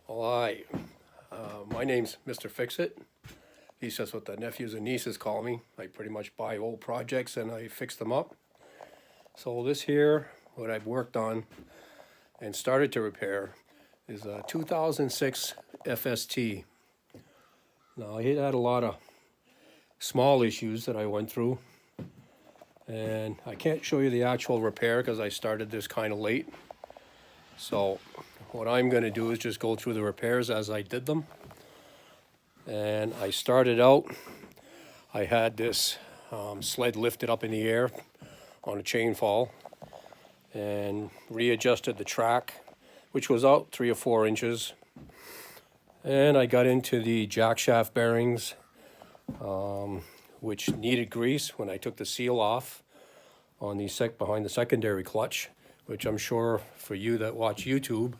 Hi, my name's Mr. Fix-It. At least that's what the nephews and nieces call me. I pretty much buy old projects and I fix them up. So this here, what I've worked on and started to repair, is a 2006 FST. Now, it had a lot of small issues that I went through. And I can't show you the actual repair because I started this kind of late. So what I'm going to do is just go through the repairs as I did them. And I started out, I had this sled lifted up in the air on a chain fall and readjusted the track, which was out 3 or 4 inches. And I got into the jack shaft bearings, which needed grease when I took the seal off on the behind the secondary clutch, which I'm sure for you that watch YouTube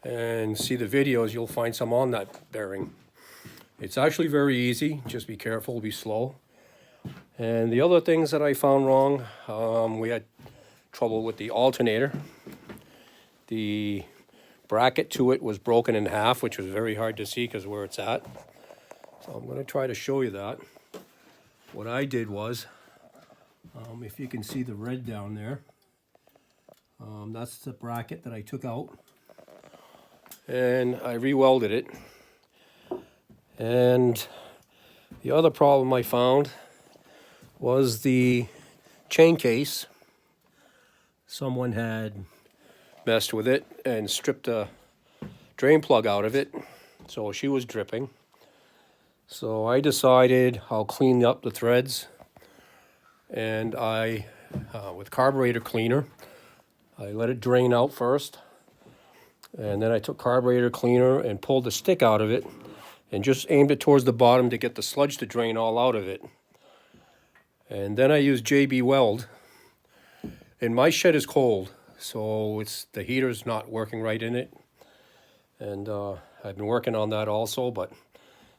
and see the videos, you'll find some on that bearing. It's actually very easy, just be careful, be slow. And the other things that I found wrong, we had trouble with the alternator. The bracket to it was broken in half, which was very hard to see because where it's at. So I'm going to try to show you that. What I did was, if you can see the red down there, that's the bracket that I took out. And I re-welded it. And the other problem I found was the chain case. Someone had messed with it and stripped a drain plug out of it, so she was dripping. So I decided I'll clean up the threads, and I, with carburetor cleaner, I let it drain out first, and then I took carburetor cleaner and pulled the stick out of it and just aimed it towards the bottom to get the sludge to drain all out of it. And then I used JB Weld, and my shed is cold, so the heater's not working right in it. And I've been working on that also, but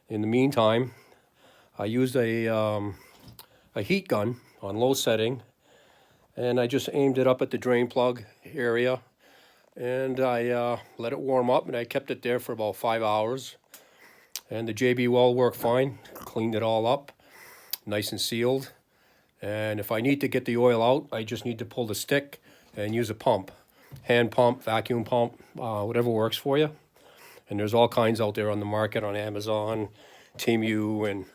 in the meantime, I used a heat gun on low setting, and I just aimed it up at the drain plug area, and I let it warm up, and I kept it there for about 5 hours. And the JB Weld worked fine, cleaned it all up, nice and sealed. And if I need to get the oil out, I just need to pull the stick and use a pump, hand pump, vacuum pump, whatever works for you. And there's all kinds out there on the market, on Amazon, Temu, and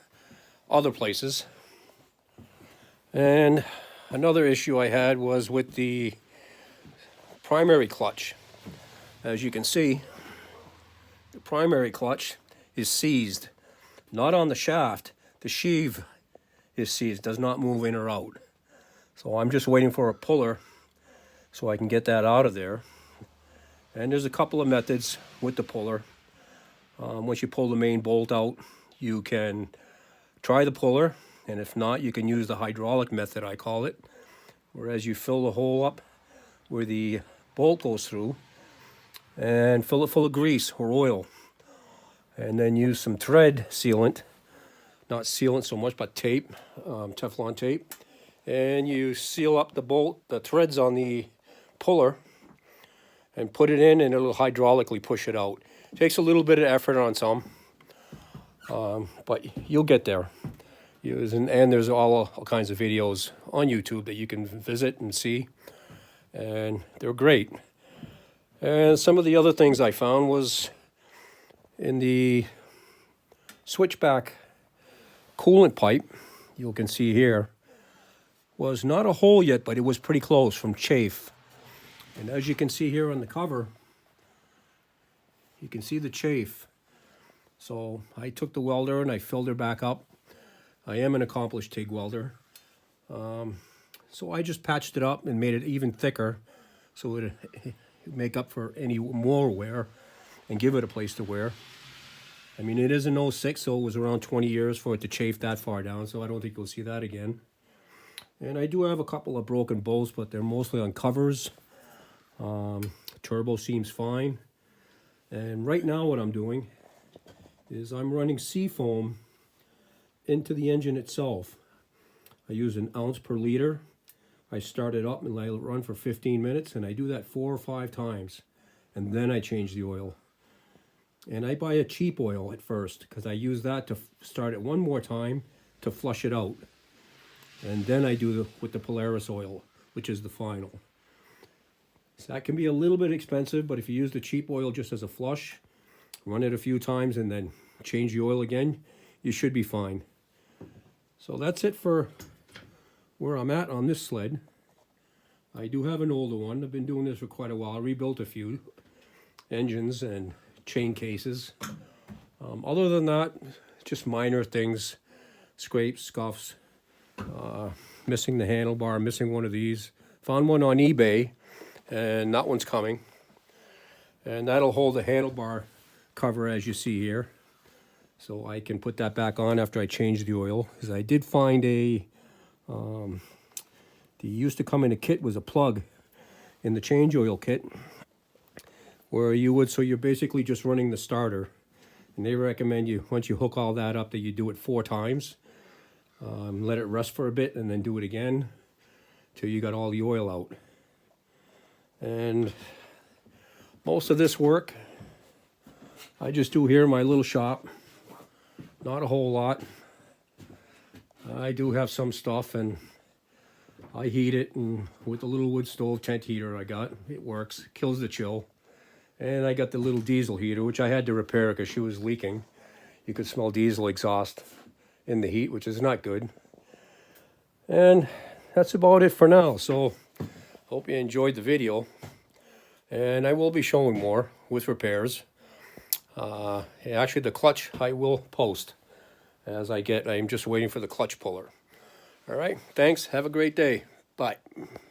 other places. And another issue I had was with the primary clutch. As you can see, the primary clutch is seized, not on the shaft. The sheave is seized, does not move in or out. So I'm just waiting for a puller so I can get that out of there. And there's a couple of methods with the puller. Once you pull the main bolt out, you can try the puller, and if not, you can use the hydraulic method, I call it, whereas you fill the hole up where the bolt goes through and fill it full of grease or oil, and then use some thread sealant, not sealant so much, but tape, Teflon tape, and you seal up the threads on the puller, and put it in, and it'll hydraulically push it out. It takes a little bit of effort on some, but you'll get there. And there's all kinds of videos on YouTube that you can visit and see, and they're great. And some of the other things I found was in the Switchback coolant pipe, you can see here, was not a hole yet, but it was pretty close from chafe. And as you can see here on the cover, you can see the chafe. So I took the welder and I filled her back up. I am an accomplished TIG welder. So I just patched it up and made it even thicker so it would make up for any more wear and give it a place to wear. I mean, it is an 06, so it was around 20 years for it to chafe that far down, so I don't think you'll see that again. And I do have a couple of broken bolts, but they're mostly on covers. Turbo seems fine. And right now what I'm doing is I'm running seafoam into the engine itself. I use 1 ounce per liter. I start it up and let it run for 15 minutes, and I do that 4 or 5 times. And then I change the oil. And I buy a cheap oil at first because I use that to start it one more time to flush it out. And then I do with the Polaris oil, which is the final. So that can be a little bit expensive, but if you use the cheap oil just as a flush, run it a few times and then change the oil again, you should be fine. So that's it for where I'm at on this sled. I do have an older one. I've been doing this for quite a while. I rebuilt a few engines and chain cases. Other than that, just minor things, scrapes, scuffs, missing the handlebar, missing one of these. Found one on eBay, and that one's coming. And that'll hold the handlebar cover as you see here. So I can put that back on after I change the oil. Because I did find the used to come in a kit was a plug in the change oil kit where you would, so you're basically just running the starter. And they recommend you, once you hook all that up, that you do it 4 times. Let it rest for a bit and then do it again till you got all the oil out. And most of this work I just do here in my little shop. Not a whole lot. I do have some stuff, and I heat it, and with the little wood stove tent heater I got, it works, kills the chill. And I got the little diesel heater, which I had to repair because she was leaking. You could smell diesel exhaust in the heat, which is not good. And that's about it for now. So hope you enjoyed the video, and I will be showing more with repairs. Actually, the clutch I will post as I'm just waiting for the clutch puller. All right, thanks. Have a great day. Bye.